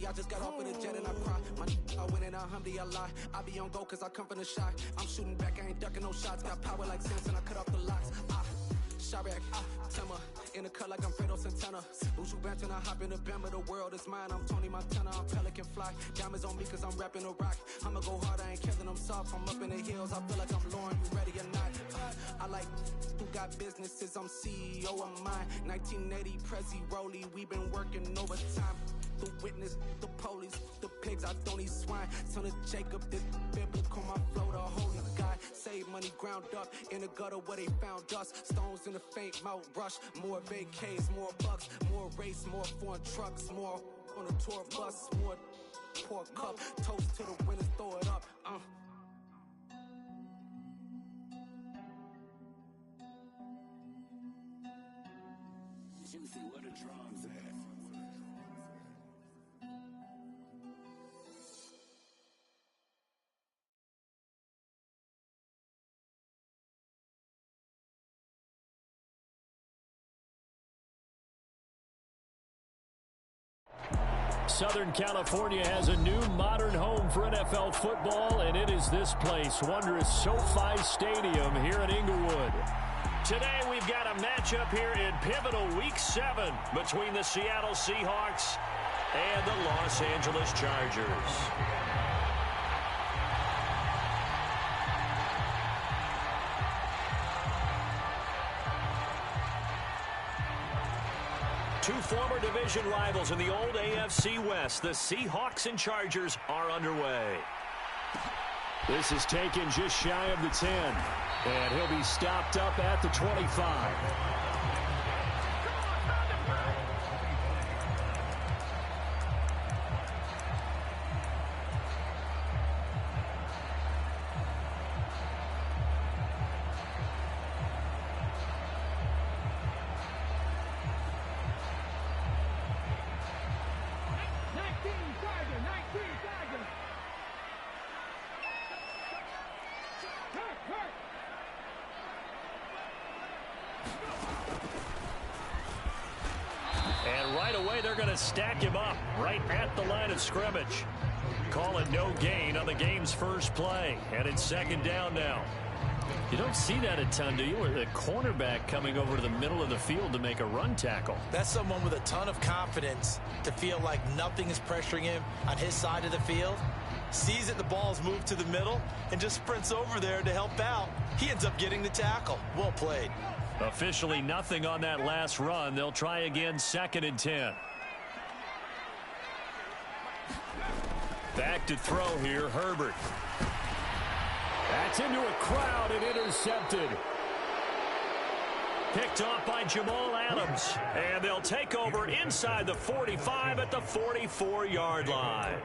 I just got off with a jet and I cry. I went in a Humvee, I lie. I be on go cause I come from the shot. I'm shooting back, I ain't ducking no shots. Got power like Samson, I cut off the locks. Chirac, Timmer, in the cut like I'm Fredo Santana. Buju Banton, I hop in the Bama, the world is mine. I'm Tony Montana, I'm Pelican Fly. Diamonds on me cause I'm rapping a rock. I'ma go hard, I ain't killing them soft. I'm up in the hills, I feel like I'm Lauren, you ready or not? I like who got businesses, I'm CEO of mine. 1980 Prezi Rolly, we been working overtime. The witness, the police, the pigs, I don't eat swine. Son of Jacob, this biblical, my flow, the holy God. Save money ground up in the gutter where they found us. Stones in the faint mouth rush. More vacays, more bucks, more race, more foreign trucks, more on a tour bus, more pork cup. Toast to the winners, throw it up. Juicy, what a drums at. Southern California has a new modern home for NFL football, and it is this place, wondrous SoFi Stadium here in Inglewood. Today we've got a matchup here in pivotal Week 7 between the Seattle Seahawks and the Los Angeles Chargers. Two former division rivals in the old AFC West, the Seahawks and Chargers, are underway. This is taken just shy of the 10, and he'll be stopped up at the 25. And right away, they're going to stack him up right at the line of scrimmage. Call it no gain on the game's first play. And it's second down now. You don't see that a ton, do you? Or the cornerback coming over to the middle of the field to make a run tackle. That's someone with a ton of confidence to feel like nothing is pressuring him on his side of the field. Sees that the ball's moved to the middle and just sprints over there to help out. He ends up getting the tackle. Well played. Officially nothing on that last run. They'll try again, second and 10. Back to throw here, Herbert. That's into a crowd and intercepted. Picked off by Jamal Adams. And they'll take over inside the 45 at the 44-yard line.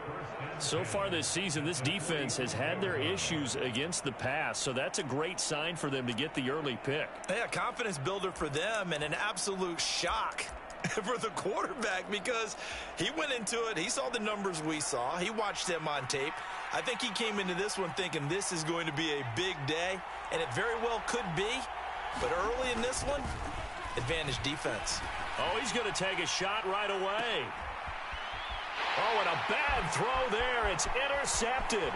So far this season, this defense has had their issues against the pass, so that's a great sign for them to get the early pick. Yeah, confidence builder for them and an absolute shock for the quarterback because he went into it. He saw the numbers we saw. He watched them on tape. I think he came into this one thinking this is going to be a big day, and it very well could be. But early in this one, advantage defense. Oh, he's going to take a shot right away. Oh, and a bad throw there. It's intercepted.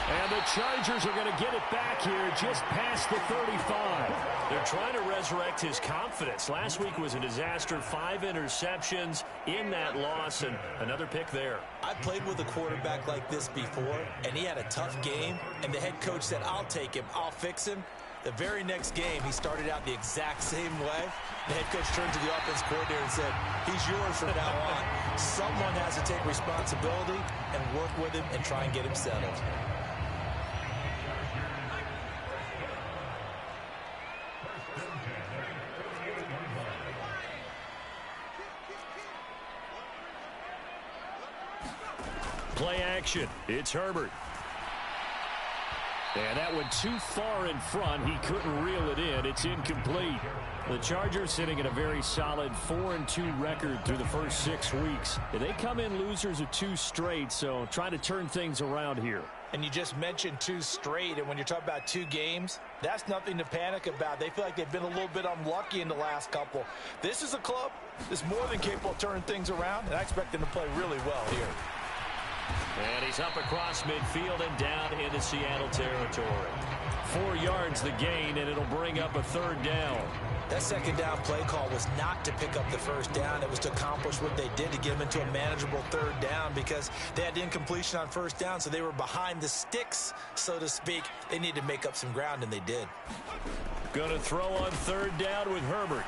And the Chargers are going to get it back here just past the 35. They're trying to resurrect his confidence. Last week was a disaster. 5 interceptions in that loss, and another pick there. I played with a quarterback like this before, and he had a tough game, and the head coach said, I'll take him, I'll fix him. The very next game, he started out the exact same way. The head coach turned to the offense coordinator and said, he's yours from now on. Someone has to take responsibility and work with him and try and get him settled. Play action. It's Herbert. And that went too far in front. He couldn't reel it in. It's incomplete. The Chargers sitting at a very solid 4-2 record through the first 6 weeks. They come in losers of 2 straight, so trying to turn things around here. And you just mentioned 2 straight, and when you're talking about 2 games, that's nothing to panic about. They feel like they've been a little bit unlucky in the last couple. This is a club that's more than capable of turning things around, and I expect them to play really well here. And he's up across midfield and down into Seattle territory. 4 yards the gain, and it'll bring up a 3rd down. That 2nd down play call was not to pick up the 1st down. It was to accomplish what they did, to get them into a manageable 3rd down, because they had incompletion on 1st down, so they were behind the sticks, so to speak. They needed to make up some ground, and they did. Going to throw on 3rd down with Herbert.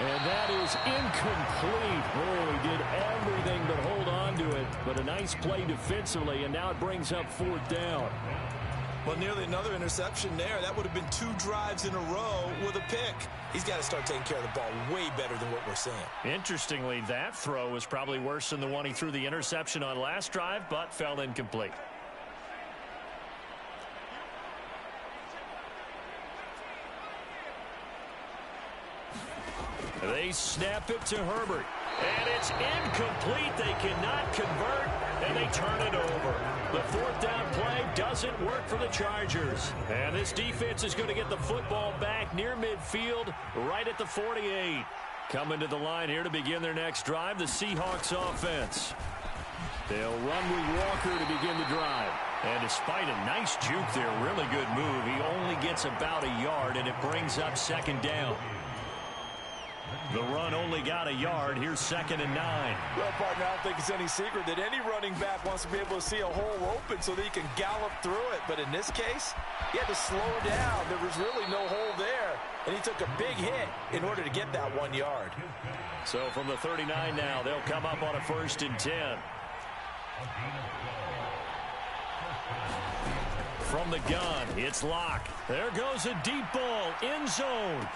And that is incomplete. Oh, he did everything but hold on to it. But a nice play defensively, and now it brings up 4th down. Well, nearly another interception there. That would have been 2 drives in a row with a pick. He's got to start taking care of the ball way better than what we're seeing. Interestingly, that throw was probably worse than the one he threw the interception on last drive, but fell incomplete. They snap it to Herbert. And it's incomplete. They cannot convert, and they turn it over. The 4th down play doesn't work for the Chargers. And this defense is going to get the football back near midfield, right at the 48. Coming to the line here to begin their next drive, the Seahawks offense. They'll run with Walker to begin the drive. And despite a nice juke there, really good move, he only gets about a yard, and it brings up 2nd down. The run only got a yard. Here's 2nd and 9. Well, partner, I don't think it's any secret that any running back wants to be able to see a hole open so that he can gallop through it. But in this case, he had to slow down. There was really no hole there, and he took a big hit in order to get that 1 yard. So from the 39 now, they'll come up on a 1st and 10. From the gun, it's Locke. There goes a deep ball, end zone.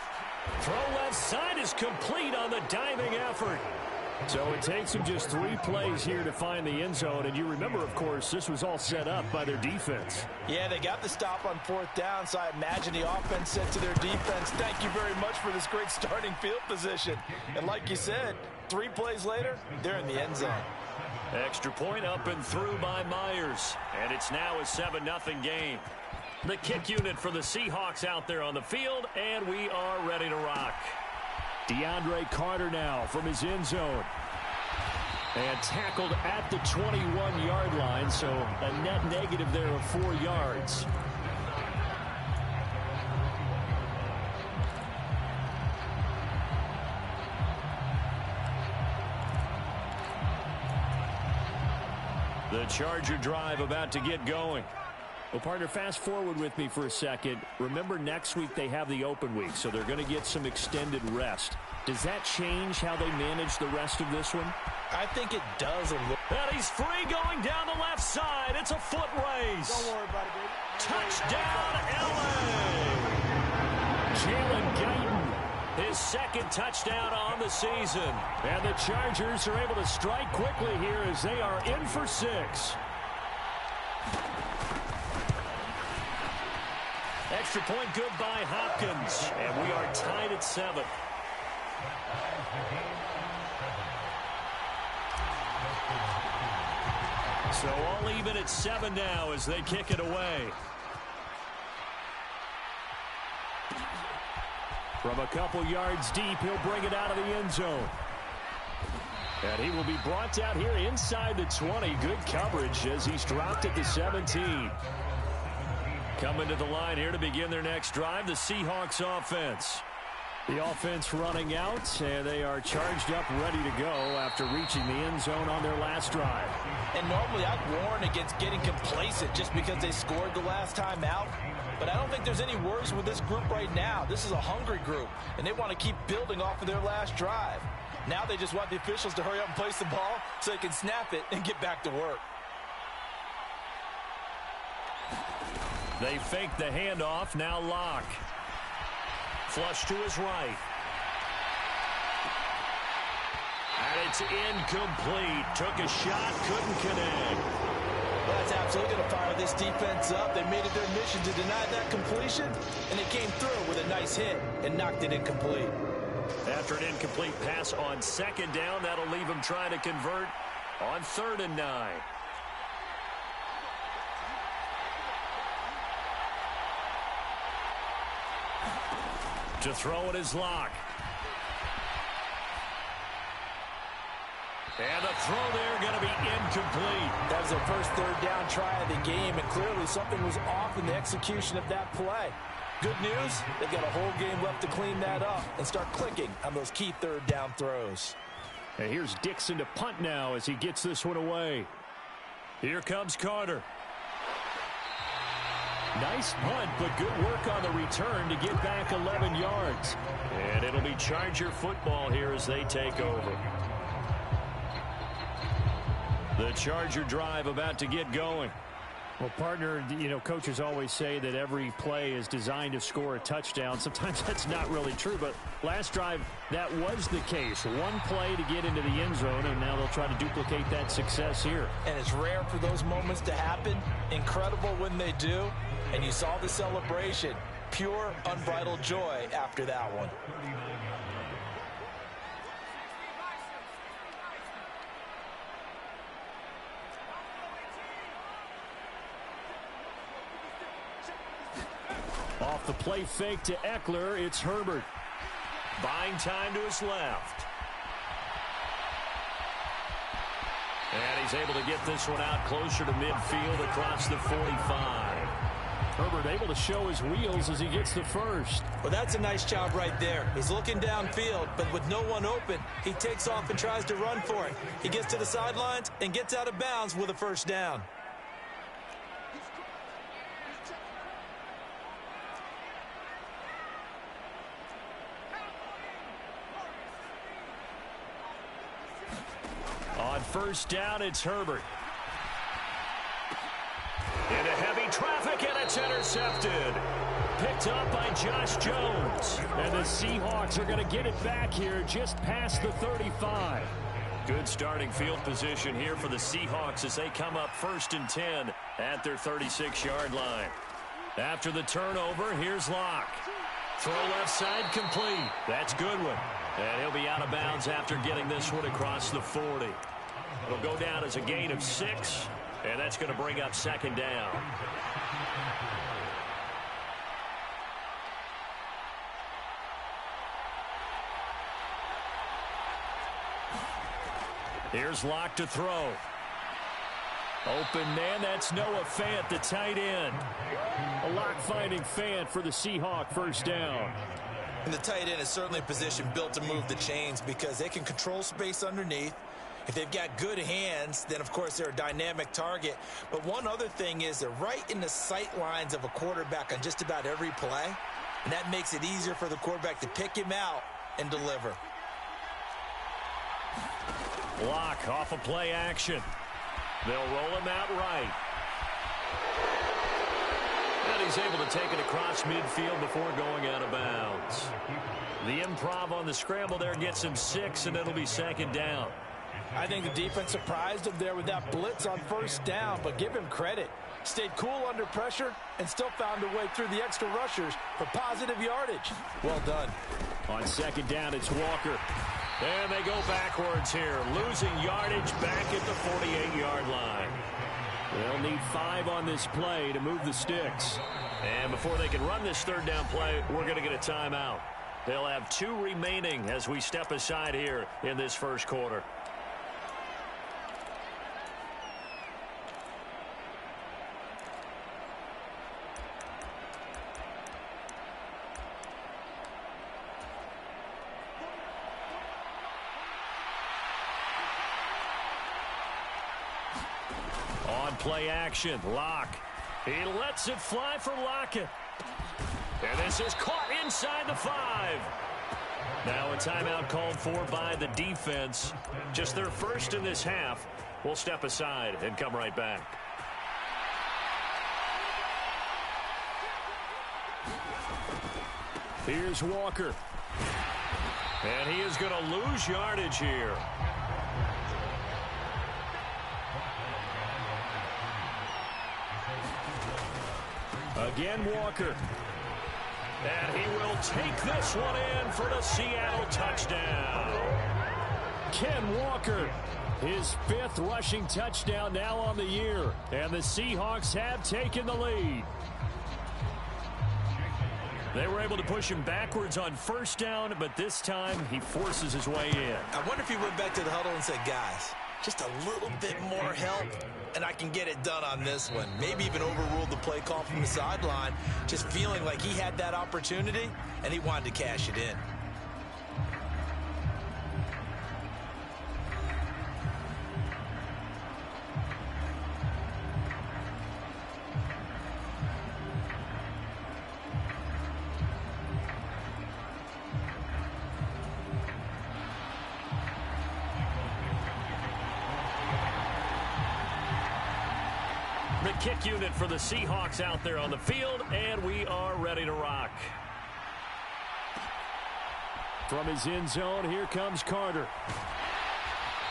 Throw left side is complete on the diving effort. So it takes him just 3 plays here to find the end zone. And you remember, of course, this was all set up by their defense. Yeah, they got the stop on 4th down, so I imagine the offense said to their defense, thank you very much for this great starting field position. And like you said, 3 plays later, they're in the end zone. Extra point up and through by Myers. And it's now a 7-0 game. The kick unit for the Seahawks out there on the field, and we are ready to rock. DeAndre Carter now from his end zone. And tackled at the 21-yard line, so a net negative there of 4 yards. The Charger drive about to get going. Well, partner, fast forward with me for a second. Remember, next week they have the open week, so they're going to get some extended rest. Does that change how they manage the rest of this one? I think it does a little. And he's free going down the left side. It's a foot race. Don't worry about it, baby. Touchdown, L.A. Jalen Guyton, his 2nd touchdown on the season. And the Chargers are able to strike quickly here as they are in for 6. Extra point good by Hopkins. And we are tied at 7. So all even at 7 now as they kick it away. From a couple yards deep, he'll bring it out of the end zone. And he will be brought down here inside the 20. Good coverage as he's dropped at the 17. Coming to the line here to begin their next drive, the Seahawks offense. The offense running out, and they are charged up, ready to go after reaching the end zone on their last drive. And normally I'd warn against getting complacent just because they scored the last time out. But I don't think there's any worries with this group right now. This is a hungry group, and they want to keep building off of their last drive. Now they just want the officials to hurry up and place the ball so they can snap it and get back to work. They fake the handoff. Now Locke. Flush to his right. And it's incomplete. Took a shot, couldn't connect. Well, that's absolutely going to fire this defense up. They made it their mission to deny that completion, and they came through with a nice hit and knocked it incomplete. After an incomplete pass on 2nd down, that'll leave them trying to convert on 3rd and 9. To throw it is Locke. And the throw there going to be incomplete. That was their first third down try of the game, and clearly something was off in the execution of that play. Good news, they've got a whole game left to clean that up and start clicking on those key third down throws. And here's Dixon to punt now as he gets this one away. Here comes Carter. Nice punt, but good work on the return to get back 11 yards. And it'll be Charger football here as they take over. The Charger drive about to get going. Well, partner, coaches always say that every play is designed to score a touchdown. Sometimes that's not really true, but last drive, that was the case. One play to get into the end zone, and now they'll try to duplicate that success here. And it's rare for those moments to happen. Incredible when they do. And you saw the celebration. Pure, unbridled joy after that one. Off the play fake to Eckler, it's Herbert. Buying time to his left. And he's able to get this one out closer to midfield across the 45. Herbert able to show his wheels as he gets the first. Well, that's a nice job right there. He's looking downfield, but with no one open, he takes off and tries to run for it. He gets to the sidelines and gets out of bounds with a first down. On first down, it's Herbert. Into heavy traffic, and it's intercepted. Picked up by Josh Jones. And the Seahawks are going to get it back here just past the 35. Good starting field position here for the Seahawks as they come up 1st and 10 at their 36-yard line. After the turnover, here's Locke. Throw left side complete. That's Goodwin. And he'll be out of bounds after getting this one across the 40. It'll go down as a gain of 6, and that's going to bring up 2nd down. Here's Locke to throw. Open man, that's Noah Fant, the tight end. A Locke finding Fant for the Seahawk first down. And the tight end is certainly a position built to move the chains because they can control space underneath. If they've got good hands, then, of course, they're a dynamic target. But one other thing is they're right in the sight lines of a quarterback on just about every play, and that makes it easier for the quarterback to pick him out and deliver. Locke off a play action. They'll roll him out right. And he's able to take it across midfield before going out of bounds. The improv on the scramble there gets him 6, and it'll be 2nd down. I think the defense surprised him there with that blitz on first down, but give him credit. Stayed cool under pressure and still found a way through the extra rushers for positive yardage. Well done. On 2nd down, it's Walker. And they go backwards here, losing yardage back at the 48-yard line. They'll need 5 on this play to move the sticks. And before they can run this 3rd down play, we're going to get a timeout. They'll have 2 remaining as we step aside here in this first quarter. Play action. Locke. He lets it fly for Lockett. And this is caught inside the 5. Now a timeout called for by the defense. Just their first in this half. We'll step aside and come right back. Here's Walker. And he is going to lose yardage here. Again, Walker. And he will take this one in for the Seattle touchdown. Ken Walker, his 5th rushing touchdown now on the year. And the Seahawks have taken the lead. They were able to push him backwards on first down, but this time he forces his way in. I wonder if he went back to the huddle and said, guys, just a little bit more help, and I can get it done on this one. Maybe even overruled the play call from the sideline, just feeling like he had that opportunity, and he wanted to cash it in. The kick unit for the Seahawks out there on the field, and we are ready to rock. From his end zone, here comes Carter.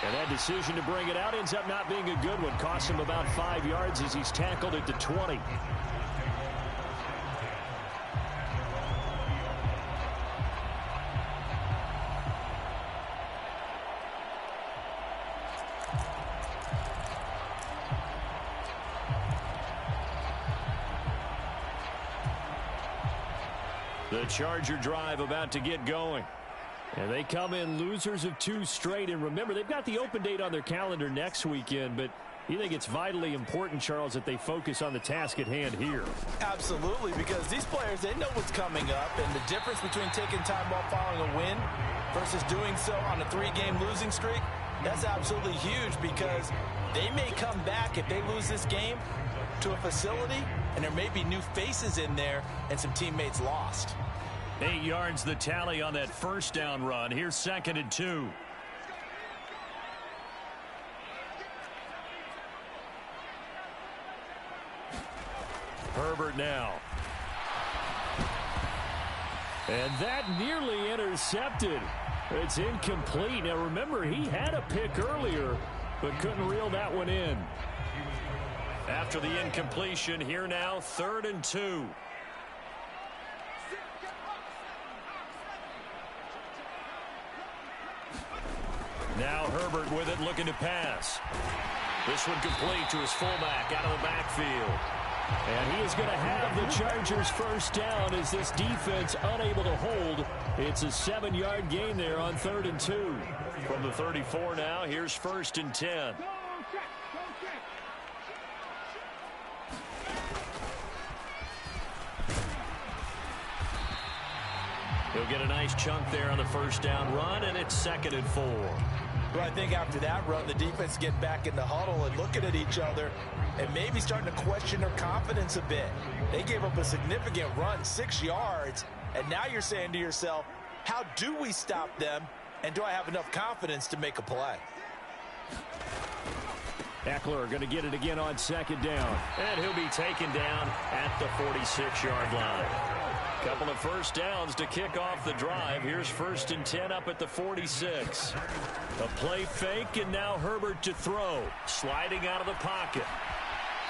And that decision to bring it out ends up not being a good one. Costs him about 5 yards as he's tackled at the 20. The Charger drive about to get going. And they come in losers of 2 straight. And remember, they've got the open date on their calendar next weekend. But you think it's vitally important, Charles, that they focus on the task at hand here? Absolutely, because these players, they know what's coming up. And the difference between taking time off following a win versus doing so on a 3-game losing streak, that's absolutely huge, because they may come back if they lose this game to a facility, and there may be new faces in there and some teammates lost. 8 yards the tally on that first down run. Here's 2nd and 2. Herbert now. And that nearly intercepted. It's incomplete. Now remember, he had a pick earlier, but couldn't reel that one in. After the incompletion, here now, 3rd and 2. Now Herbert with it, looking to pass. This one complete to his fullback out of the backfield. And he is going to have the Chargers first down as this defense unable to hold. It's a 7-yard gain there on 3rd and 2. From the 34 now, here's 1st and 10. He'll get a nice chunk there on the first down run, and it's 2nd and 4. Well, I think after that run, the defense get back in the huddle and looking at each other and maybe starting to question their confidence a bit. They gave up a significant run, 6 yards, and now you're saying to yourself, how do we stop them, and do I have enough confidence to make a play? Eckler going to get it again on 2nd down, and he'll be taken down at the 46-yard line. Couple of first downs to kick off the drive. Here's 1st and 10 up at the 46. A play fake, and now Herbert to throw. Sliding out of the pocket.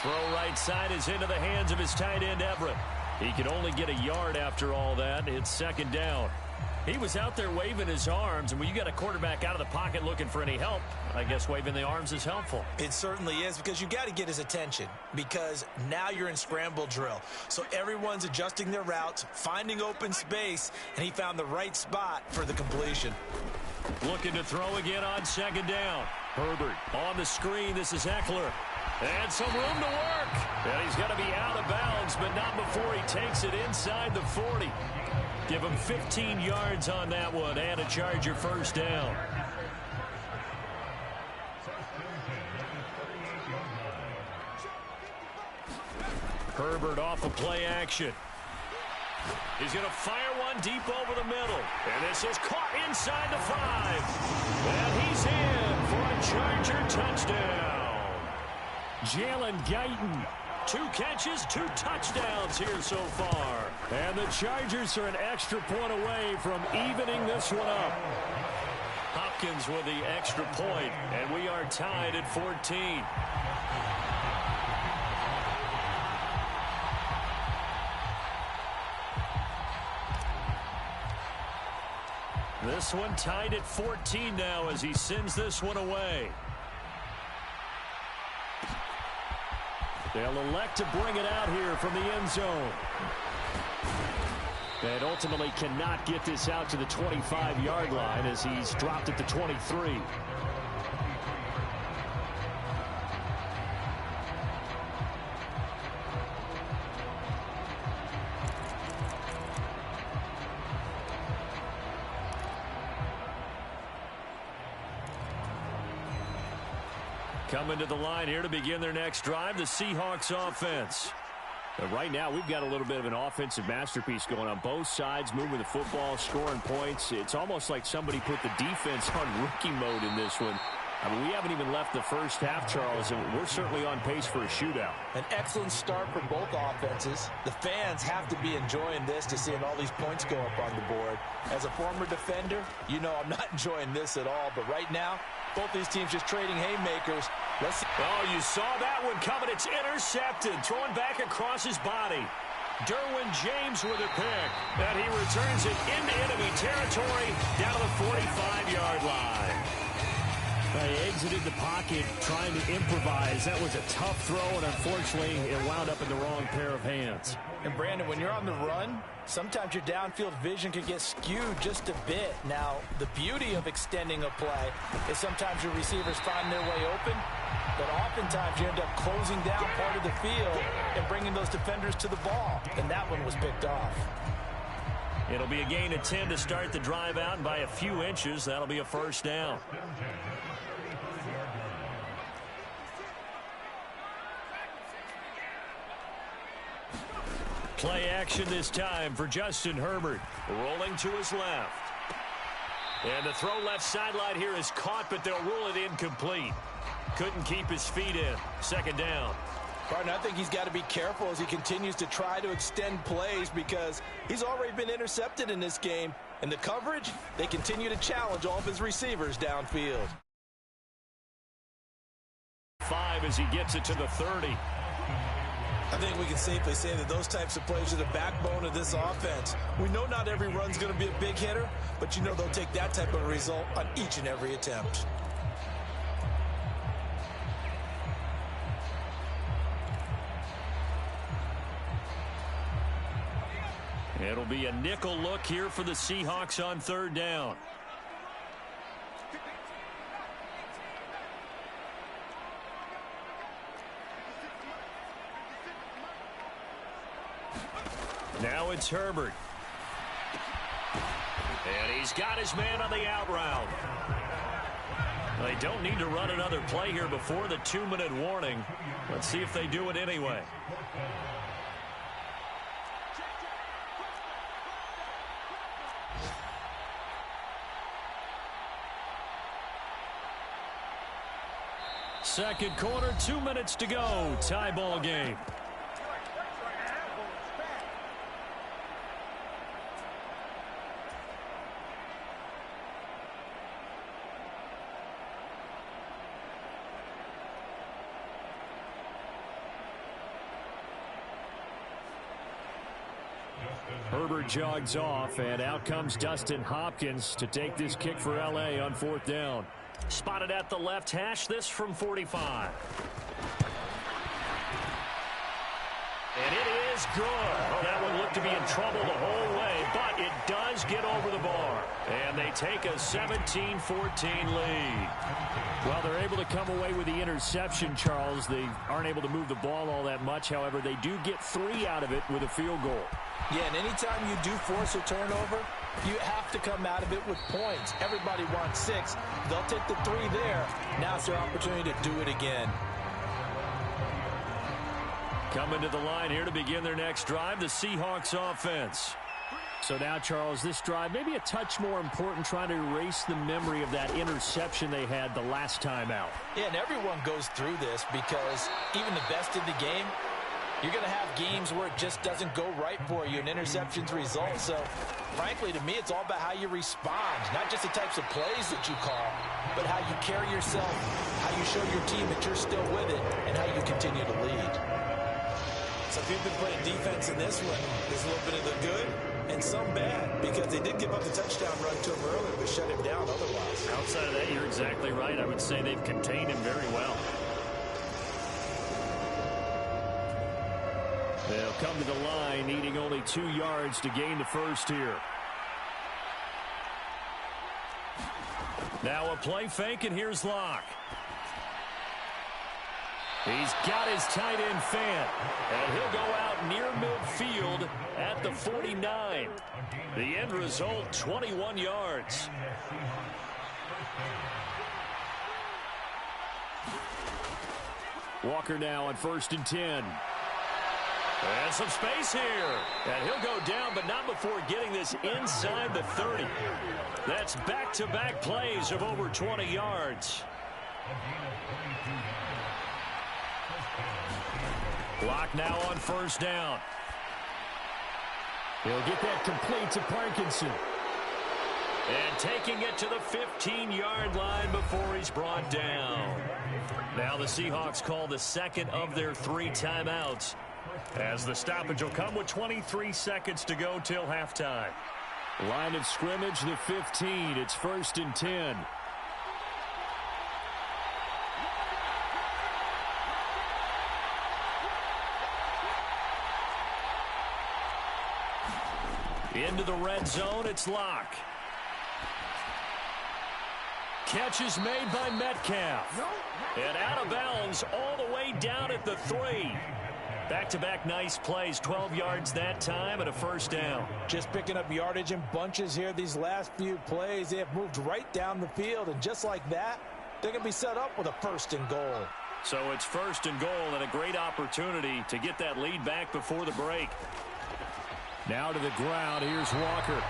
Throw right side is into the hands of his tight end, Everett. He can only get a yard after all that. It's 2nd down. He was out there waving his arms, and when you got a quarterback out of the pocket looking for any help, I guess waving the arms is helpful. It certainly is, because you got to get his attention, because now you're in scramble drill. So everyone's adjusting their routes, finding open space, and he found the right spot for the completion. Looking to throw again on 2nd down. Herbert on the screen. This is Eckler. And some room to work. And he's going to be out of bounds, but not before he takes it inside the 40. Give him 15 yards on that one, and a Charger first down. Herbert off of play action. He's going to fire one deep over the middle. And this is caught inside the 5. And he's in for a Charger touchdown. Jalen Guyton. 2 catches, 2 touchdowns here so far. And the Chargers are an extra point away from evening this one up. Hopkins with the extra point, and we are tied at 14. This one tied at 14 now as he sends this one away. They'll elect to bring it out here from the end zone. And ultimately cannot get this out to the 25-yard line as he's dropped at the 23. Coming to the line here to begin their next drive, the Seahawks offense. But right now, we've got a little bit of an offensive masterpiece going on both sides, moving the football, scoring points. It's almost like somebody put the defense on rookie mode in this one. I mean, we haven't even left the first half, Charles, and we're certainly on pace for a shootout. An excellent start for both offenses. The fans have to be enjoying this to seeing all these points go up on the board. As a former defender, you know I'm not enjoying this at all, but right now, both these teams just trading haymakers. Let's see. Oh, you saw that one coming. It's intercepted. Throwing back across his body. Derwin James with a pick. And he returns it into enemy territory down to the 45-yard line. He exited the pocket trying to improvise. That was a tough throw, and unfortunately, it wound up in the wrong pair of hands. And, Brandon, when you're on the run, sometimes your downfield vision can get skewed just a bit. Now, the beauty of extending a play is sometimes your receivers find their way open, but oftentimes you end up closing down part of the field and bringing those defenders to the ball. And that one was picked off. It'll be a gain of 10 to start the drive out, and by a few inches, that'll be a first down. Play action this time for Justin Herbert. Rolling to his left. And the throw left sideline here is caught, but they'll rule it incomplete. Couldn't keep his feet in. Second down. Barton, I think he's got to be careful as he continues to try to extend plays because he's already been intercepted in this game. And the coverage, they continue to challenge all of his receivers downfield. 5 as he gets it to the 30. I think we can safely say that those types of plays are the backbone of this offense. We know not every run's going to be a big hitter, but you know they'll take that type of result on each and every attempt. It'll be a nickel look here for the Seahawks on third down. Now it's Herbert. And he's got his man on the out route. They don't need to run another play here before the 2-minute warning. Let's see if they do it anyway. Second quarter, 2 minutes to go. Tie ball game. Herbert jogs off, and out comes Dustin Hopkins to take this kick for L.A. on fourth down. Spotted at the left hash, this from 45. And it is good. That one looked to be in trouble the whole way, but it does get over the bar. And they take a 17-14 lead. Well, they're able to come away with the interception, Charles. They aren't able to move the ball all that much. However, they do get 3 out of it with a field goal. Yeah, and anytime you do force a turnover, you have to come out of it with points. Everybody wants 6. They'll take the 3 there. Now it's their opportunity to do it again. Coming to the line here to begin their next drive, the Seahawks offense. So now, Charles, this drive may be a touch more important, trying to erase the memory of that interception they had the last time out. Yeah, and everyone goes through this because even the best in the game, you're going to have games where it just doesn't go right for you, and interceptions result. So, frankly, to me, it's all about how you respond, not just the types of plays that you call, but how you carry yourself, how you show your team that you're still with it, and how you continue to lead. So if you've been playing defense in this one, there's a little bit of the good and some bad, because they did give up the touchdown run to him earlier, but shut him down otherwise. Outside of that, you're exactly right. I would say they've contained him very well. They'll come to the line, needing only 2 yards to gain the first here. Now a play fake, and here's Locke. He's got his tight end fan, and he'll go out near midfield at the 49. The end result, 21 yards. Walker now on 1st and 10. And some space here. And he'll go down, but not before getting this inside the 30. That's back-to-back plays of over 20 yards. Locke now on 1st down. He'll get that complete to Parkinson. And taking it to the 15-yard line before he's brought down. Now the Seahawks call the second of their 3 timeouts, as the stoppage will come with 23 seconds to go till halftime. Line of scrimmage, the 15. It's 1st and 10. Into the red zone, it's Locke. Catch is made by Metcalf. And out of bounds all the way down at the 3. Back-to-back nice plays, 12 yards that time and a 1st down. Just picking up yardage in bunches here these last few plays. They have moved right down the field, and just like that, they're going to be set up with a 1st and goal. So it's 1st and goal, and a great opportunity to get that lead back before the break. Now to the ground, here's Walker.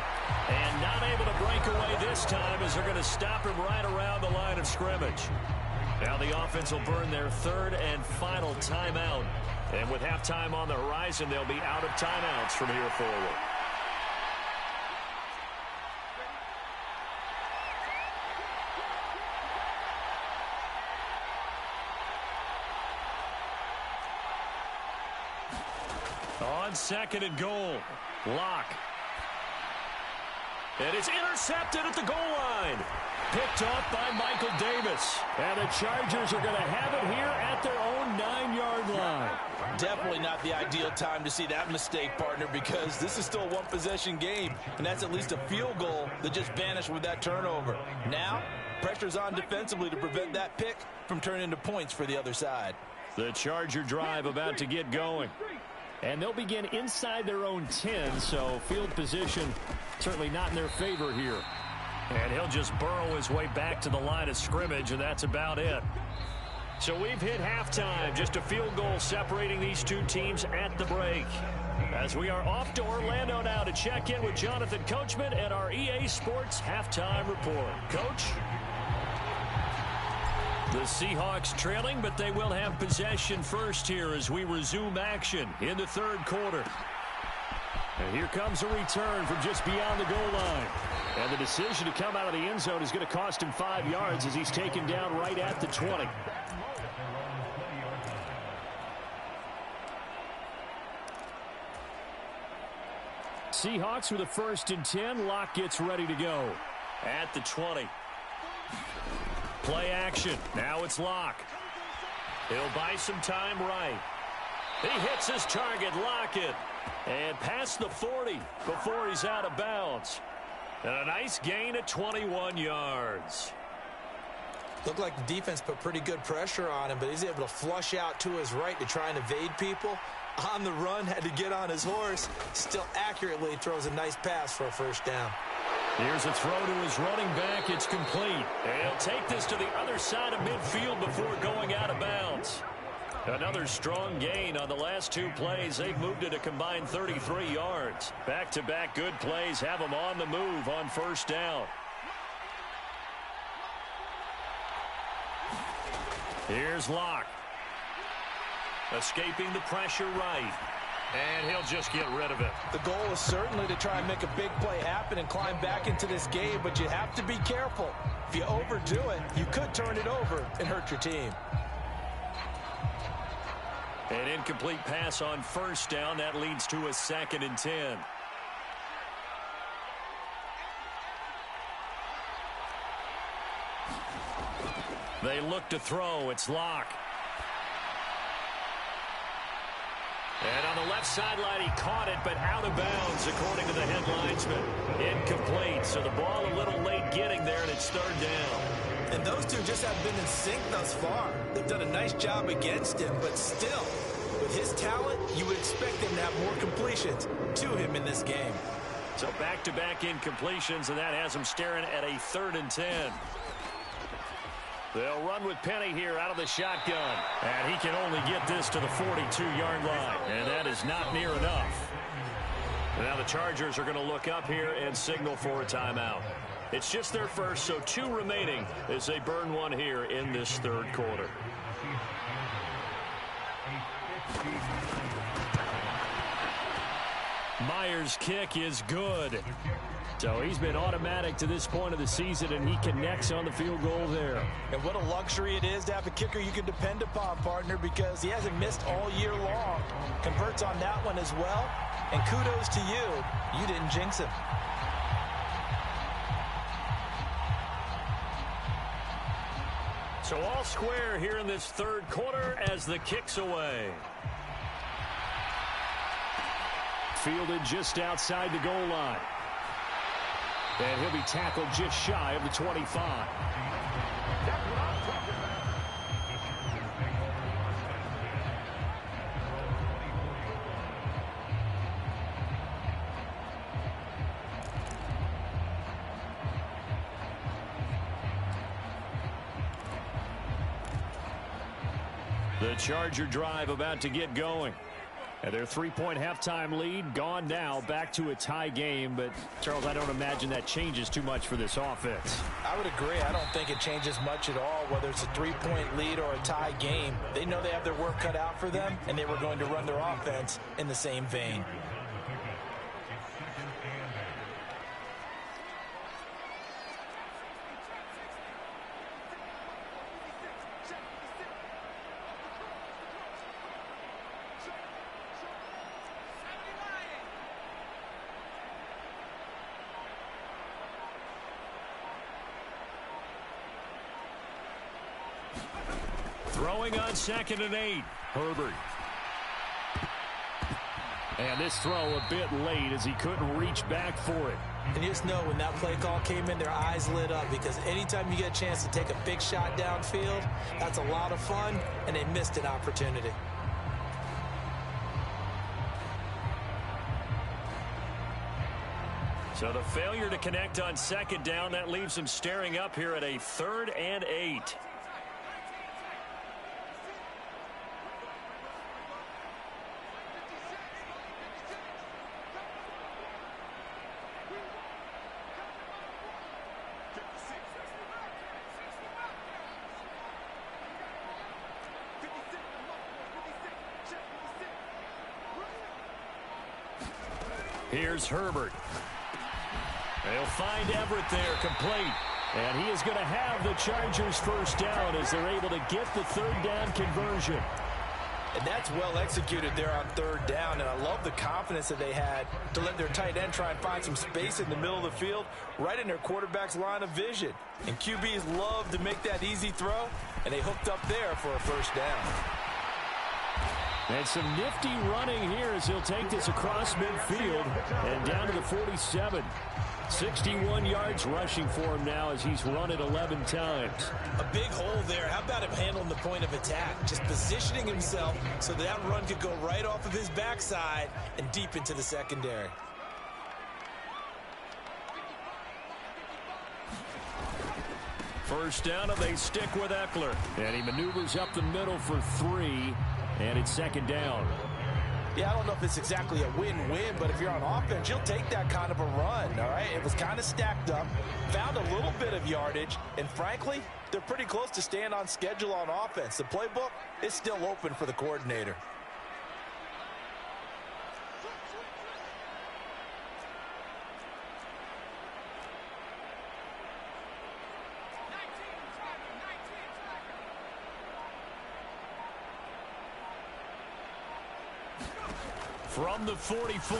And not able to break away this time, as they're going to stop him right around the line of scrimmage. Now the offense will burn their 3rd and final timeout. And with halftime on the horizon, they'll be out of timeouts from here forward. On 2nd and goal, Locke. And it's intercepted at the goal line. Picked off by Michael Davis. And the Chargers are going to have it here at their own 9-yard line. Definitely not the ideal time to see that mistake, partner, because this is still a one-possession game, and that's at least a field goal that just vanished with that turnover. Now, pressure's on defensively to prevent that pick from turning into points for the other side. The Charger drive about to get going. And they'll begin inside their own 10, so field position certainly not in their favor here. And he'll just burrow his way back to the line of scrimmage, and that's about it. So we've hit halftime, just a field goal separating these two teams at the break. As we are off to Orlando now to check in with Jonathan Coachman and our EA Sports Halftime Report. Coach? The Seahawks trailing, but they will have possession first here as we resume action in the 3rd quarter. And here comes a return from just beyond the goal line. And the decision to come out of the end zone is going to cost him 5 yards as he's taken down right at the 20. Seahawks with a 1st and 10. Locke gets ready to go at the 20. Play action. Now it's Locke. He'll buy some time right. He hits his target, Lockett. And past the 40 before he's out of bounds. And a nice gain at 21 yards. Looked like the defense put pretty good pressure on him, but he's able to flush out to his right to try and evade people. On the run, had to get on his horse. Still accurately throws a nice pass for a 1st down. Here's a throw to his running back. It's complete. And he'll take this to the other side of midfield before going out of bounds. Another strong gain on the last 2 plays. They've moved it a combined 33 yards. Back-to-back good plays have them on the move on 1st down. Here's Locke. Escaping the pressure right. And he'll just get rid of it. The goal is certainly to try and make a big play happen and climb back into this game, but you have to be careful. If you overdo it, you could turn it over and hurt your team. An incomplete pass on 1st down. That leads to a 2nd and 10. They look to throw. It's Locke. And on the left sideline, he caught it, but out of bounds, according to the head linesman. Incomplete, so the ball a little late getting there, and it's third down. And those two just have been in sync thus far. They've done a nice job against him, but still, with his talent, you would expect him to have more completions to him in this game. So back-to-back incompletions, and that has him staring at a 3rd and 10. They'll run with Penny here out of the shotgun. And he can only get this to the 42-yard line. And that is not near enough. Now the Chargers are going to look up here and signal for a timeout. It's just their first, so 2 remaining as they burn one here in this 3rd quarter. Myers' kick is good. So he's been automatic to this point of the season, and he connects on the field goal there. And what a luxury it is to have a kicker you can depend upon, partner, because he hasn't missed all year long. Converts on that one as well. And kudos to you. You didn't jinx him. So all square here in this 3rd quarter as the kick's away. Fielded just outside the goal line. And he'll be tackled just shy of the 25. The Charger drive about to get going. And their 3-point halftime lead gone now, back to a tie game. But, Charles, I don't imagine that changes too much for this offense. I would agree. I don't think it changes much at all, whether it's a 3-point lead or a tie game. They know they have their work cut out for them, and they were going to run their offense in the same vein. Throwing on 2nd and 8. Herbert. And this throw a bit late as he couldn't reach back for it. And you just know when that play call came in, their eyes lit up, because anytime you get a chance to take a big shot downfield, that's a lot of fun, and they missed an opportunity. So the failure to connect on 2nd down, that leaves him staring up here at a 3rd and 8. Here's Herbert. They'll find Everett there, complete. And he is going to have the Chargers first down as they're able to get the 3rd down conversion. And that's well executed there on 3rd down. And I love the confidence that they had to let their tight end try and find some space in the middle of the field, right in their quarterback's line of vision. And QBs love to make that easy throw, and they hooked up there for a first down. And some nifty running here as he'll take this across midfield and down to the 47. 61 yards rushing for him now as he's run it 11 times. A big hole there. How about him handling the point of attack? Just positioning himself so that run could go right off of his backside and deep into the secondary. First down, and they stick with Eckler. And he maneuvers up the middle for 3, and it's 2nd down. Yeah, I don't know if it's exactly a win-win, but if you're on offense, you'll take that kind of a run, all right? It was kind of stacked up, found a little bit of yardage, and frankly, they're pretty close to staying on schedule on offense. The playbook is still open for the coordinator. From the 44,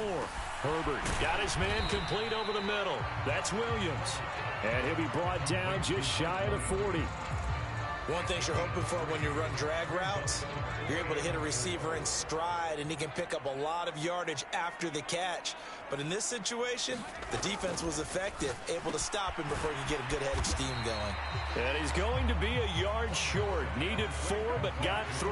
Herbert got his man complete over the middle. That's Williams. And he'll be brought down just shy of the 40. One thing you're hoping for when you run drag routes, you're able to hit a receiver in stride, and he can pick up a lot of yardage after the catch. But in this situation, the defense was effective, able to stop him before he could get a good head of steam going. And he's going to be a yard short. Needed 4, but got 3.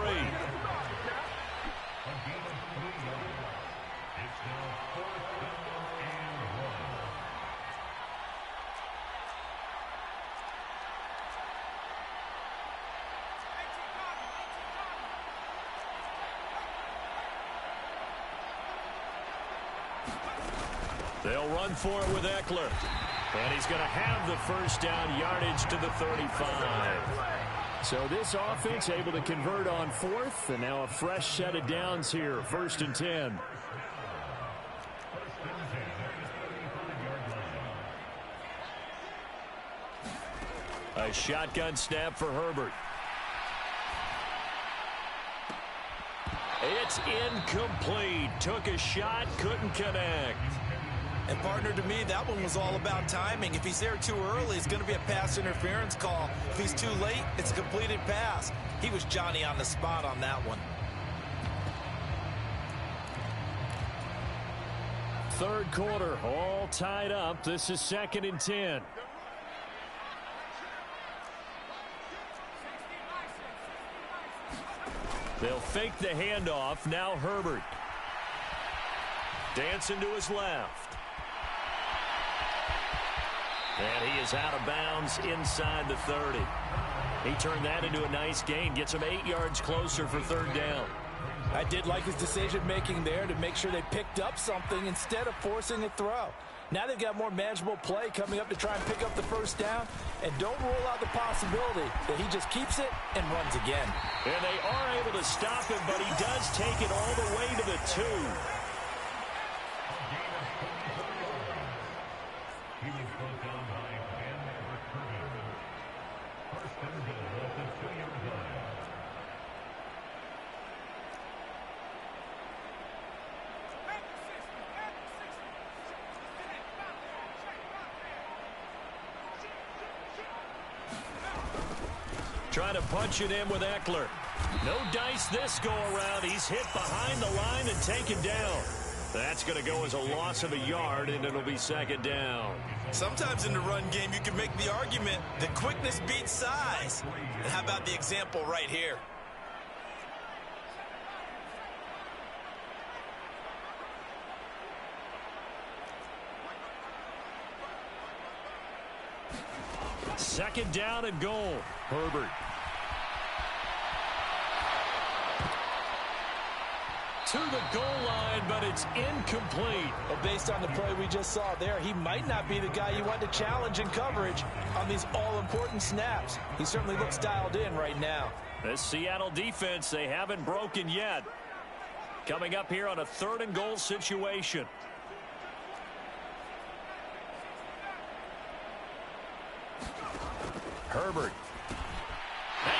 They'll run for it with Eckler. And he's going to have the first down, yardage to the 35. So this offense able to convert on 4th, and now a fresh set of downs here, 1st and 10. A shotgun snap for Herbert. It's incomplete. Took a shot, couldn't connect. And, partner, to me, that one was all about timing. If he's there too early, it's going to be a pass interference call. If he's too late, it's a completed pass. He was Johnny on the spot on that one. 3rd quarter, all tied up. This is 2nd and 10. They'll fake the handoff. Now Herbert. Dancing to his left. And he is out of bounds inside the 30. He turned that into a nice gain. Gets him 8 yards closer for 3rd down. I did like his decision-making there to make sure they picked up something instead of forcing a throw. Now they've got more manageable play coming up to try and pick up the first down. And don't rule out the possibility that he just keeps it and runs again. And they are able to stop him, but he does take it all the way to the 2. Trying to punch it in with Eckler. No dice this go-around. He's hit behind the line and taken down. That's going to go as a loss of a yard, and it'll be 2nd down. Sometimes in the run game, you can make the argument that quickness beats size. And how about the example right here? Second down and goal. Herbert. To the goal line, but it's incomplete. Well, based on the play we just saw there, he might not be the guy you want to challenge in coverage on these all-important snaps. He certainly looks dialed in right now. The Seattle defense, they haven't broken yet. Coming up here on a 3rd and goal situation. Herbert.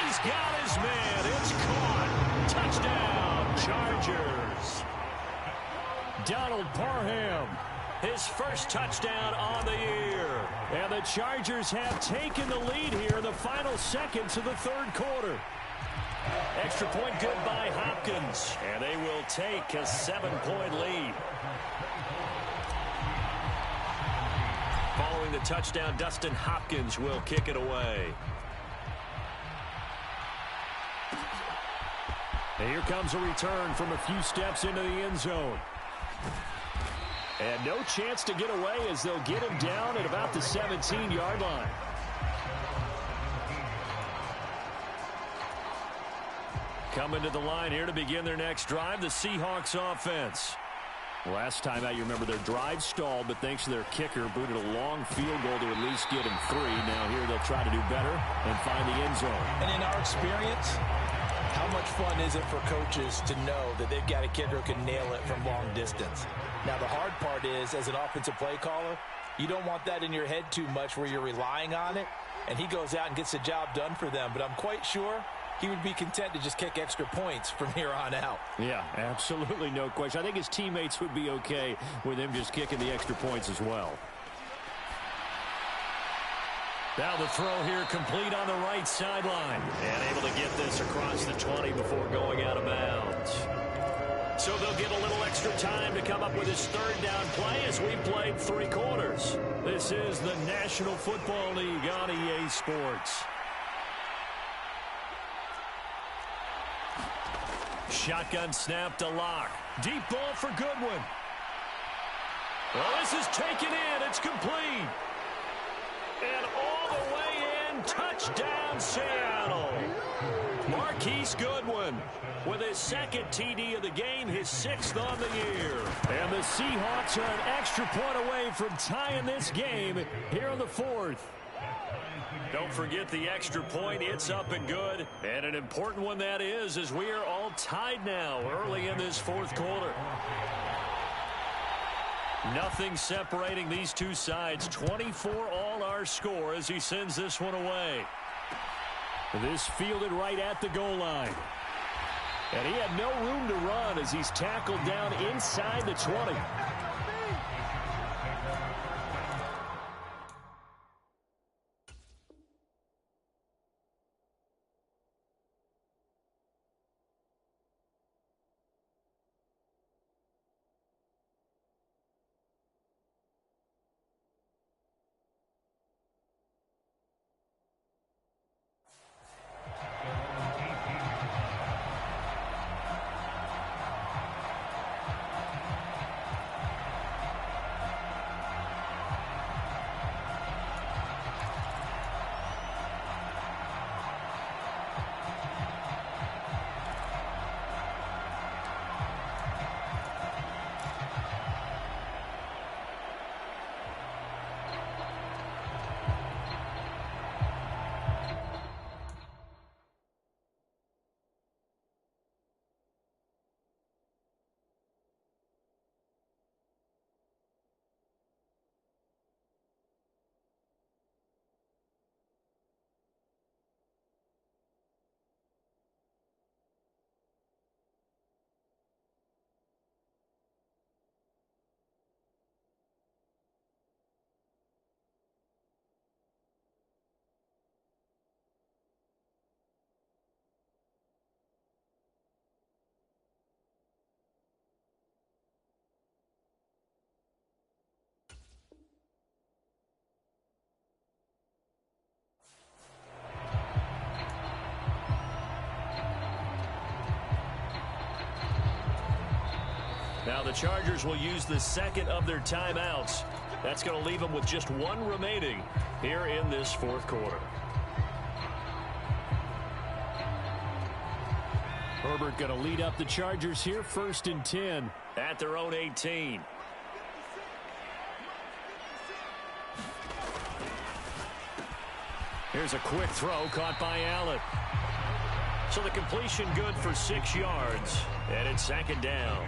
He's got his man. It's caught. Touchdown, Chargers. Donald Parham, his first touchdown on the year. And the Chargers have taken the lead here in the final seconds of the 3rd quarter. Extra point good by Hopkins. And they will take a 7-point lead. Following the touchdown, Dustin Hopkins will kick it away. And here comes a return from a few steps into the end zone. And no chance to get away as they'll get him down at about the 17-yard line. Coming to the line here to begin their next drive, the Seahawks offense. Last time out, you remember their drive stalled, but thanks to their kicker, booted a long field goal to at least get him 3. Now here they'll try to do better and find the end zone. And in our experience, how much fun is it for coaches to know that they've got a kicker who can nail it from long distance? Now, the hard part is, as an offensive play caller, you don't want that in your head too much where you're relying on it, and he goes out and gets the job done for them. But I'm quite sure he would be content to just kick extra points from here on out. Yeah, absolutely no question. I think his teammates would be okay with him just kicking the extra points as well. Now the throw here complete on the right sideline. And able to get this across the 20 before going out of bounds. So they'll get a little extra time to come up with his third down play as we played 3 quarters. This is the National Football League on EA Sports. Shotgun snap to Locke. Deep ball for Goodwin. Well, this is taken in. It's complete. And all the way in, touchdown Seattle. Marquise Goodwin with his second TD of the game, his 6th on the year. And the Seahawks are an extra point away from tying this game here in the 4th. Don't forget the extra point. It's up and good. And an important one that is, as we are all tied now early in this 4th quarter. Nothing separating these two sides. 24 all our score as he sends this one away. This fielded right at the goal line. And he had no room to run as he's tackled down inside the 20. Now the Chargers will use the second of their timeouts. That's going to leave them with just 1 remaining here in this 4th quarter. Herbert going to lead up the Chargers here, 1st and 10 at their own 18. Here's a quick throw caught by Allen. So the completion good for 6 yards, and it's 2nd down.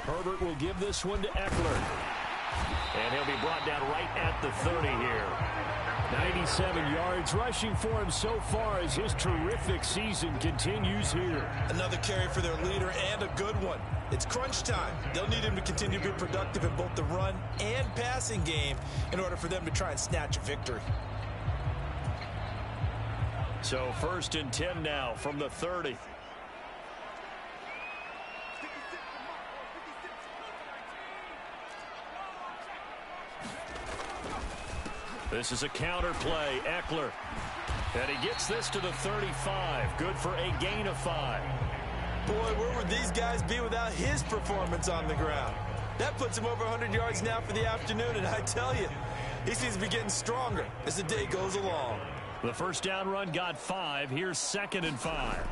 Herbert will give this one to Eckler. And he'll be brought down right at the 30 here. 97 yards rushing for him so far as his terrific season continues here. Another carry for their leader and a good one. It's crunch time. They'll need him to continue to be productive in both the run and passing game in order for them to try and snatch a victory. So 1st and 10 now from the 30. This is a counter play. Eckler. And he gets this to the 35. Good for a gain of 5. Boy, where would these guys be without his performance on the ground? That puts him over 100 yards now for the afternoon, and I tell you, he seems to be getting stronger as the day goes along. The first down run got 5. Here's 2nd and 5.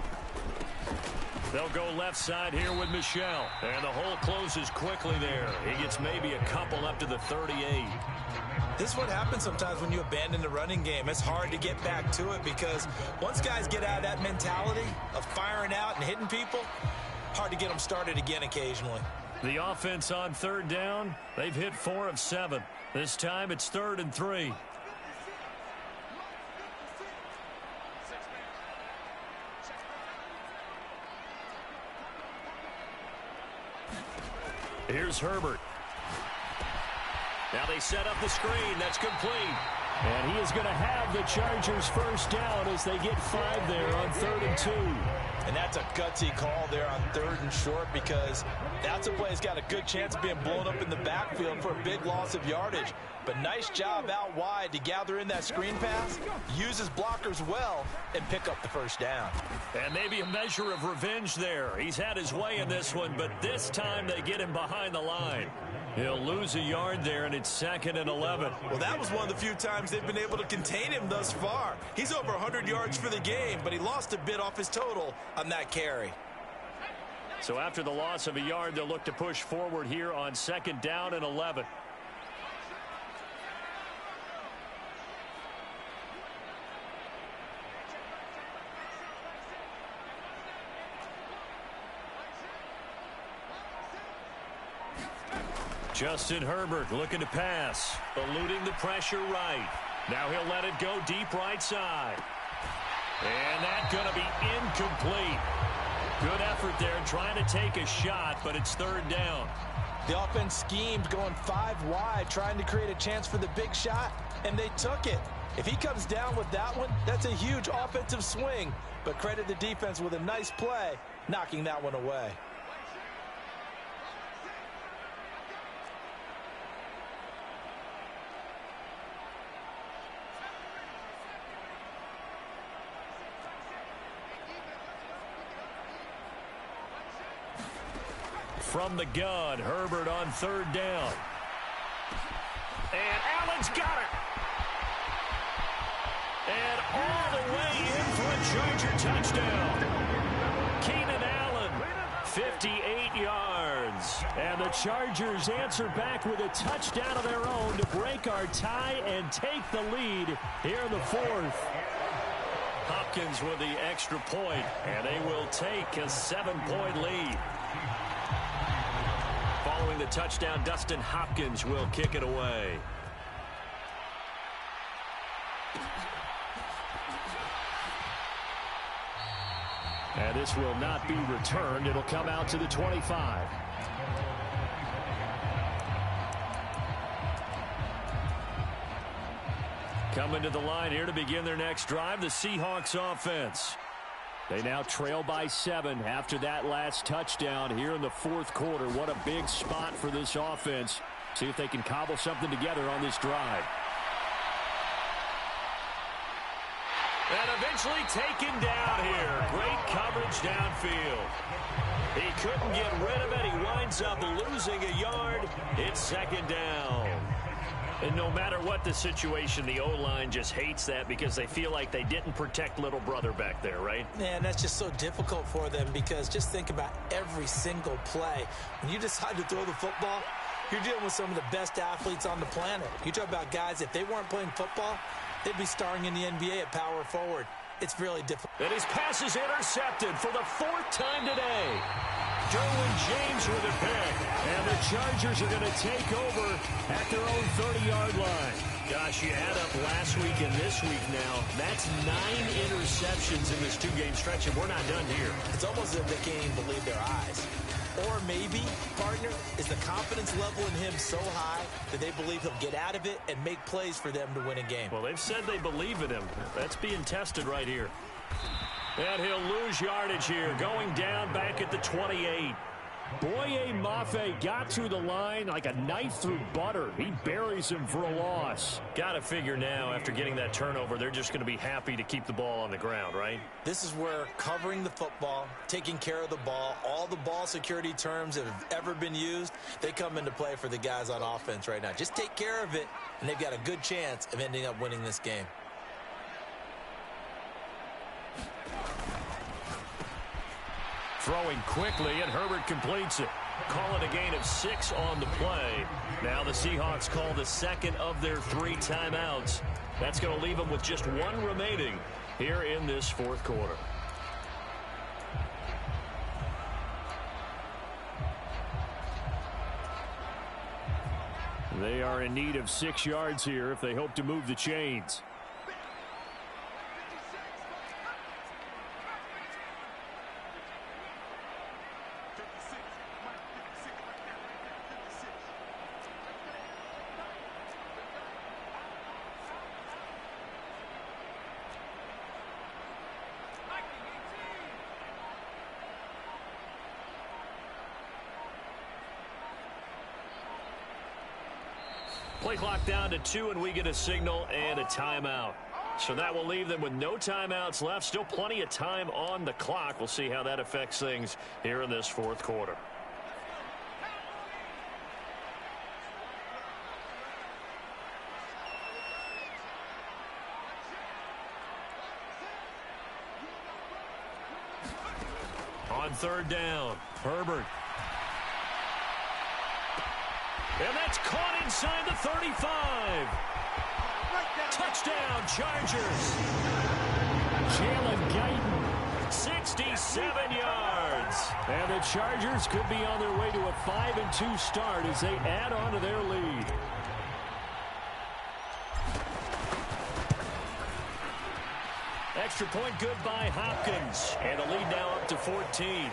They'll go left side here with Michel. And the hole closes quickly there. He gets maybe a couple up to the 38. This is what happens sometimes when you abandon the running game. It's hard to get back to it because once guys get out of that mentality of firing out and hitting people, hard to get them started again occasionally. The offense on 3rd down, they've hit 4 of 7. This time it's 3rd and 3. Here's Herbert. Now they set up the screen. That's complete. And he is going to have the Chargers first down as they get 5 there on 3rd and 2. And that's a gutsy call there on 3rd and short, because that's a play that's got a good chance of being blown up in the backfield for a big loss of yardage. But nice job out wide to gather in that screen pass, use his blockers well, and pick up the first down. And maybe a measure of revenge there. He's had his way in this one, but this time they get him behind the line. He'll lose a yard there, and it's 2nd and 11. Well, that was one of the few times they've been able to contain him thus far. He's over 100 yards for the game, but he lost a bit off his total on that carry. So after the loss of a yard, they'll look to push forward here on 2nd down and 11. Justin Herbert looking to pass, eluding the pressure right. Now he'll let it go deep right side. And that's going to be incomplete. Good effort there trying to take a shot, but it's 3rd down. The offense schemed going 5 wide, trying to create a chance for the big shot, and they took it. If he comes down with that one, that's a huge offensive swing. But credit the defense with a nice play, knocking that one away. From the gun, Herbert on 3rd down. And Allen's got it. And all the way in for a Charger touchdown. Keenan Allen, 58 yards. And the Chargers answer back with a touchdown of their own to break our tie and take the lead here in the 4th. Hopkins with the extra point, and they will take a 7-point lead. Following the touchdown, Dustin Hopkins will kick it away. And this will not be returned. It'll come out to the 25. Coming to the line here to begin their next drive, the Seahawks offense. They now trail by 7 after that last touchdown here in the 4th quarter. What a big spot for this offense. See if they can cobble something together on this drive. And eventually taken down here. Great coverage downfield. He couldn't get rid of it. He winds up losing a yard. It's 2nd down. And no matter what the situation, the O-line just hates that because they feel like they didn't protect little brother back there, right? Man, that's just so difficult for them, because just think about every single play. When you decide to throw the football, you're dealing with some of the best athletes on the planet. You talk about guys, if they weren't playing football, they'd be starring in the NBA at power forward. It's really difficult. And his pass is intercepted for the 4th time today. Derwin James with a pick. And the Chargers are going to take over at their own 30-yard line. Gosh, you add up last week and this week now. That's 9 interceptions in this 2-game stretch, and we're not done here. It's almost as if they can't even believe their eyes. Or maybe, partner, is the confidence level in him so high that they believe he'll get out of it and make plays for them to win a game. Well, they've said they believe in him. That's being tested right here. And he'll lose yardage here, going down back at the 28. Boye Mafe got through the line like a knife through butter. He buries him for a loss. Got to figure now, after getting that turnover, they're just going to be happy to keep the ball on the ground, right? This is where covering the football, taking care of the ball, all the ball security terms that have ever been used, they come into play for the guys on offense right now. Just take care of it, and they've got a good chance of ending up winning this game. Throwing quickly, and Herbert completes it. Call it a gain of 6 on the play. Now the Seahawks call the 2nd of their 3 timeouts. That's going to leave them with just 1 remaining here in this 4th quarter. They are in need of 6 yards here if they hope to move the chains. Play clock down to 2, and we get a signal and a timeout. So that will leave them with no timeouts left. Still plenty of time on the clock. We'll see how that affects things here in this fourth quarter. On third down, Herbert. And that's caught inside the 35. Touchdown, Chargers. Jalen Guyton, 67 yards. And the Chargers could be on their way to a 5-2 start as they add on to their lead. Extra point good by Hopkins. And the lead now up to 14.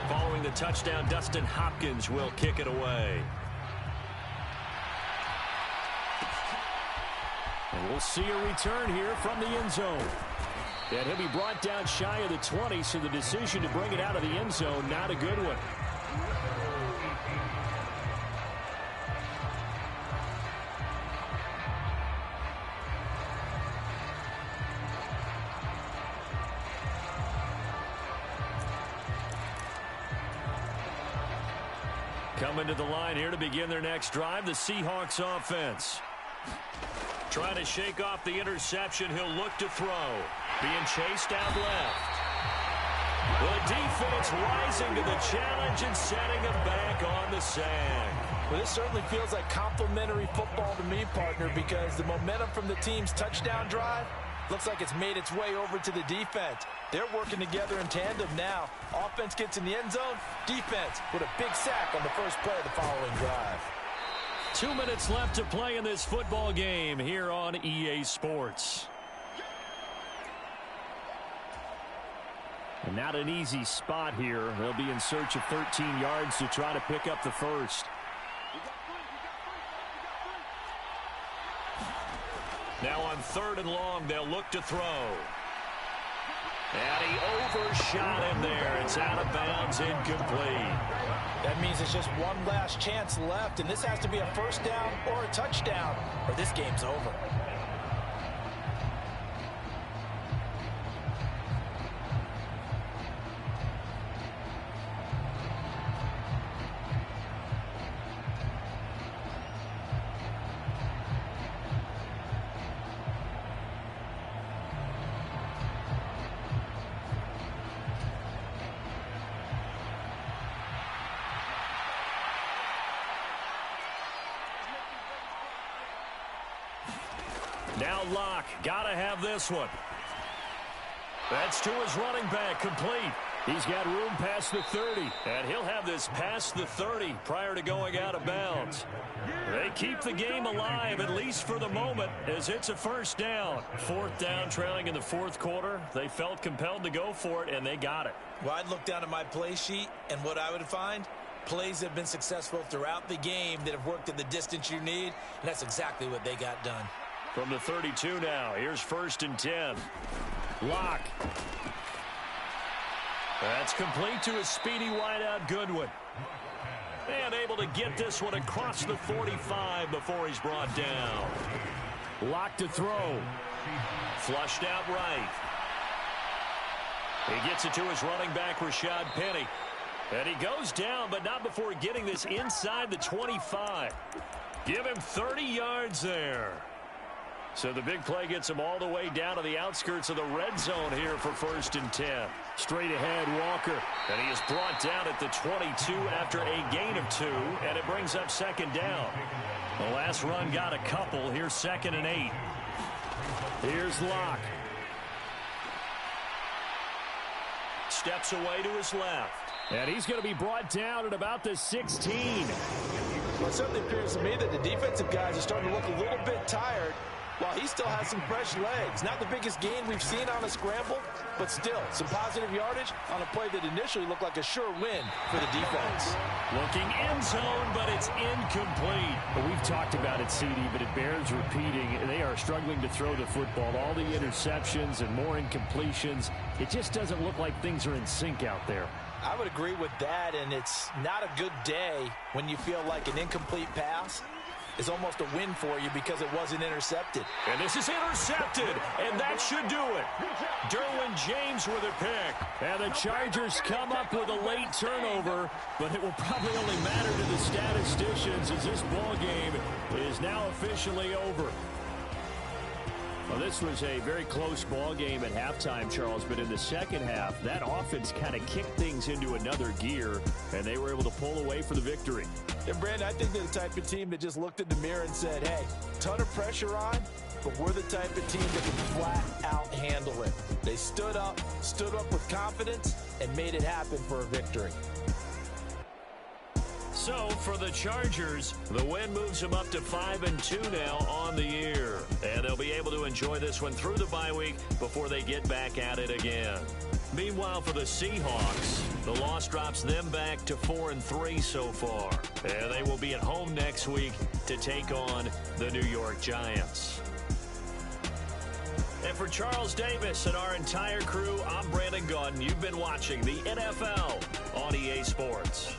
Following the touchdown, Dustin Hopkins will kick it away. And we'll see a return here from the end zone. And he'll be brought down shy of the 20, so the decision to bring it out of the end zone, not a good one. Coming to the line here to begin their next drive, the Seahawks offense. Trying to shake off the interception, he'll look to throw. Being chased out left. The defense rising to the challenge and setting him back on the sand. Well, this certainly feels like complimentary football to me, partner, because the momentum from the team's touchdown drive looks like it's made its way over to the defense. They're working together in tandem now. Offense gets in the end zone. Defense with a big sack on the first play of the following drive. 2 minutes left to play in this football game here on EA Sports. And not an easy spot here. They'll be in search of 13 yards to try to pick up the first. Now on third and long, they'll look to throw. And he overshot him there. It's out of bounds, incomplete. That means it's just one last chance left, and this has to be a first down or a touchdown, or this game's over. Now Locke, gotta have this one. That's to his running back, complete. He's got room past the 30, and he'll have this past the 30 prior to going out of bounds. They keep the game alive, at least for the moment, as it's a first down. Fourth down, trailing in the fourth quarter. They felt compelled to go for it, and they got it. Well, I'd look down at my play sheet, and what I would find, plays that have been successful throughout the game that have worked at the distance you need, and that's exactly what they got done. From the 32 now, here's 1st and 10. Locke. That's complete to a speedy wideout Goodwin. And able to get this one across the 45 before he's brought down. Locke to throw. Flushed out right. He gets it to his running back, Rashad Penny. And he goes down, but not before getting this inside the 25. Give him 30 yards there. So the big play gets him all the way down to the outskirts of the red zone here for 1st and 10. Straight ahead, Walker. And he is brought down at the 22 after a gain of 2, and it brings up 2nd down. The last run got a couple. Here's 2nd and 8. Here's Locke. Steps away to his left. And he's going to be brought down at about the 16. Well, it certainly appears to me that the defensive guys are starting to look a little bit tired, while he still has some fresh legs. Not the biggest gain we've seen on a scramble, but still some positive yardage on a play that initially looked like a sure win for the defense. Looking end zone, but it's incomplete. Well, we've talked about it, CD, but it bears repeating. They are struggling to throw the football. All the interceptions and more incompletions. It just doesn't look like things are in sync out there. I would agree with that, and it's not a good day when you feel like an incomplete pass is almost a win for you because it wasn't intercepted. And this is intercepted, and that should do it. Derwin James with a pick. And the Chargers come up with a late turnover, but it will probably only matter to the statisticians as this ball game is now officially over. Well, this was a very close ball game at halftime, Charles, but in the second half, that offense kind of kicked things into another gear, and they were able to pull away for the victory. And, Brandon, I think they're the type of team that just looked in the mirror and said, hey, ton of pressure on, but we're the type of team that can flat out handle it. They stood up with confidence, and made it happen for a victory. So, for the Chargers, the win moves them up to 5-2 now on the year. And they'll be able to enjoy this one through the bye week before they get back at it again. Meanwhile, for the Seahawks, the loss drops them back to 4-3 so far. And they will be at home next week to take on the New York Giants. And for Charles Davis and our entire crew, I'm Brandon Gaudin. You've been watching the NFL on EA Sports.